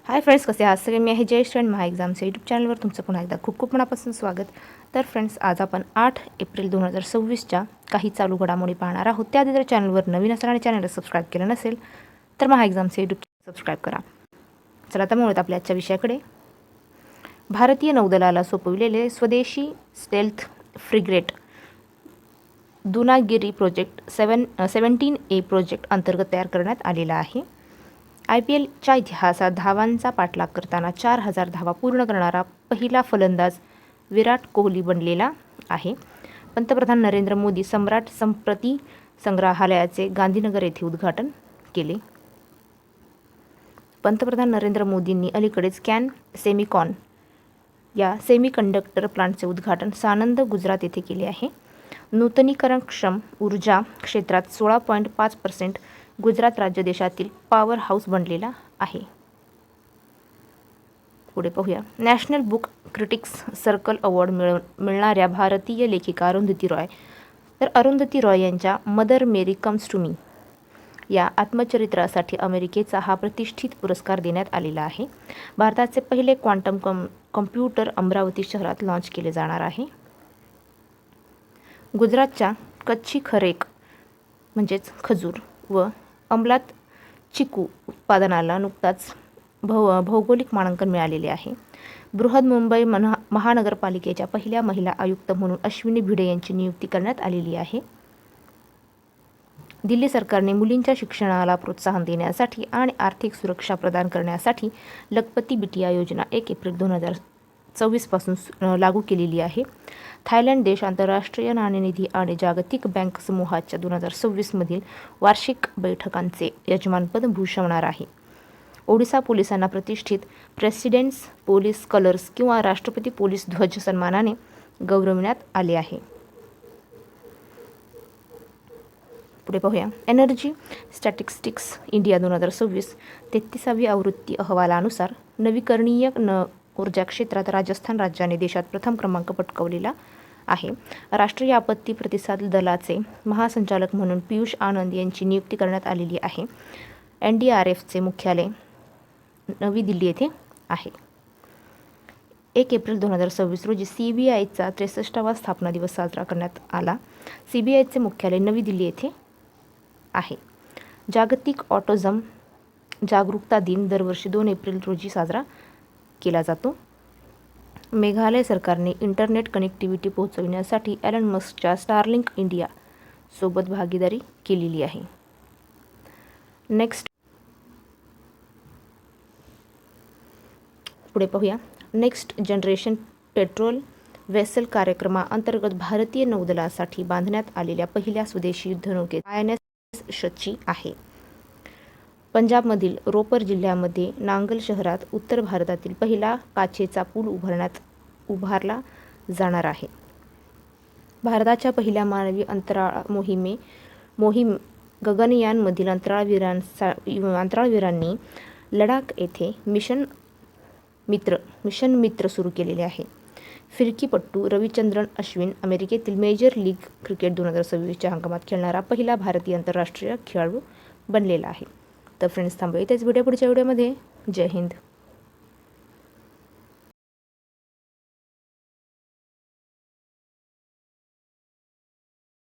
Hi friends, कसे आहात सगळे? मी आहे जयेश आणि महा एक्झामच्या यूट्यूब चॅनलवर तुमचं पुन्हा एकदा खूप खूप मनापासून स्वागत. तर फ्रेंड्स, आज आपण 8 एप्रिल 2026च्या काही चालू घडामोडी पाहणार आहोत. त्याआधी जर चॅनलवर नवीन असाल आणि चॅनलला सबस्क्राईब केलं नसेल तर महा एक्झामचे यूट्यूब चॅनल सबस्क्राईब करा. चला आता मिळूयात आपल्या आजच्या विषयाकडे. भारतीय नौदलाला सोपविलेले स्वदेशी stealth frigate Dunagiri project 17A project अंतर्गत तयार करण्यात आलेला आहे. IPLच्या इतिहासात धावांचा पाठलाग करताना 4000 धावा पूर्ण करणारा पहिला फलंदाज विराट कोहली बनलेला आहे. पंतप्रधान नरेंद्र मोदी सम्राट संप्रती संग्रहालयाचे गांधीनगर येथे उद्घाटन केले. पंतप्रधान नरेंद्र मोदींनी अलीकडेच कॅन सेमिकॉन या सेमीकंडक्टर प्लांटचे उद्घाटन सानंद, गुजरात येथे केले आहे. नूतनीकरणक्षम ऊर्जा क्षेत्रात 16.5% गुजरात राज्य देशातील पॉवर हाऊस बनलेला आहे. पुढे पाहूया. National book critics circle award मिळणाऱ्या भारतीय लेखिका अरुंधती रॉय. तर अरुंधती रॉय यांच्या Mother Mary Comes to Me या आत्मचरित्रासाठी अमेरिकेचा हा प्रतिष्ठित पुरस्कार देण्यात आलेला आहे. भारताचे पहिले क्वांटम कम्प्युटर अमरावती शहरात लॉन्च केले जाणार आहे. गुजरातच्या कच्छी खरेक म्हणजेच खजूर व अंमलात चिकू उत्पादनाला नुकताच भौगोलिक मानांकन मिळालेले आहे. बृहन्मुंबई महानगरपालिकेच्या पहिल्या महिला आयुक्त म्हणून अश्विनी भिडे यांची नियुक्ती करण्यात आलेली आहे. दिल्ली सरकारने मुलींच्या शिक्षणाला प्रोत्साहन देण्यासाठी आणि आर्थिक सुरक्षा प्रदान करण्यासाठी लखपती बिटिया योजना 1 एप्रिल 2024 पासून लागू केलेली आहे. थायलंड देश आंतरराष्ट्रीय नाणेनिधी आणि जागतिक बँक समूहाच्या 2026 मधील वार्षिक बैठकांचे यजमानपद भूषवणार आहे. ओडिशा पोलिसांना प्रतिष्ठित प्रेसिडेंट्स पोलीस कलर्स किंवा राष्ट्रपती पोलीस ध्वज सन्मानाने गौरविण्यात आले आहे. पुढे पाहूया. एनर्जी स्टॅटिस्टिक्स इंडिया 2026 33वी आवृत्ती अहवालानुसार नवीकरणीय ऊर्जा क्षेत्रात राजस्थान राज्याने देशात प्रथम क्रमांक पटकावलेला आहे. राष्ट्रीय आपत्ती प्रतिसाद दलाचे महासंचालक म्हणून पियुष आनंद यांची नियुक्ती करण्यात आलेली आहे. NDRFचे मुख्यालय नवी दिल्ली येथे आहे. 1 एप्रिल 2026 रोजी CBIचा 63वा स्थापना दिवस साजरा करण्यात आला. CBIचे मुख्यालय नवी दिल्ली येथे आहे. जागतिक ऑटिझम जागरूकता दिन दरवर्षी 2 एप्रिल रोजी साजरा केला जातो. मेघालय सरकारने इंटरनेट कनेक्टिव्हिटी पोहोचविण्यासाठी एलन मस्कच्या स्टारलिंक इंडिया सोबत भागीदारी केलेली आहे. पुढे पाहूया. नेक्स्ट जनरेशन पेट्रोल वेसल कार्यक्रमाअंतर्गत भारतीय नौदलासाठी बांधण्यात आलेल्या पहिल्या स्वदेशी युद्धनौकेत INS शची आहे. पंजाबमधील रोपर जिल्ह्यामध्ये नांगल शहरात उत्तर भारतातील पहिला काचेचा पूल उभारला जाणार आहे. भारताच्या पहिल्या मानवी अंतराळ मोहीम गगनयानमधील अंतराळवीरांनी लडाख येथे मिशन मित्र सुरू केलेले आहे. फिरकीपटू रविचंद्रन अश्विन अमेरिकेतील मेजर लीग क्रिकेट 2026च्या हंगामात खेळणारा पहिला भारतीय आंतरराष्ट्रीय खेळाडू बनलेला आहे. तर फ्रेंड्स, थांबूया इथेच. पुढच्या व्हिडिओमध्ये. जय हिंद.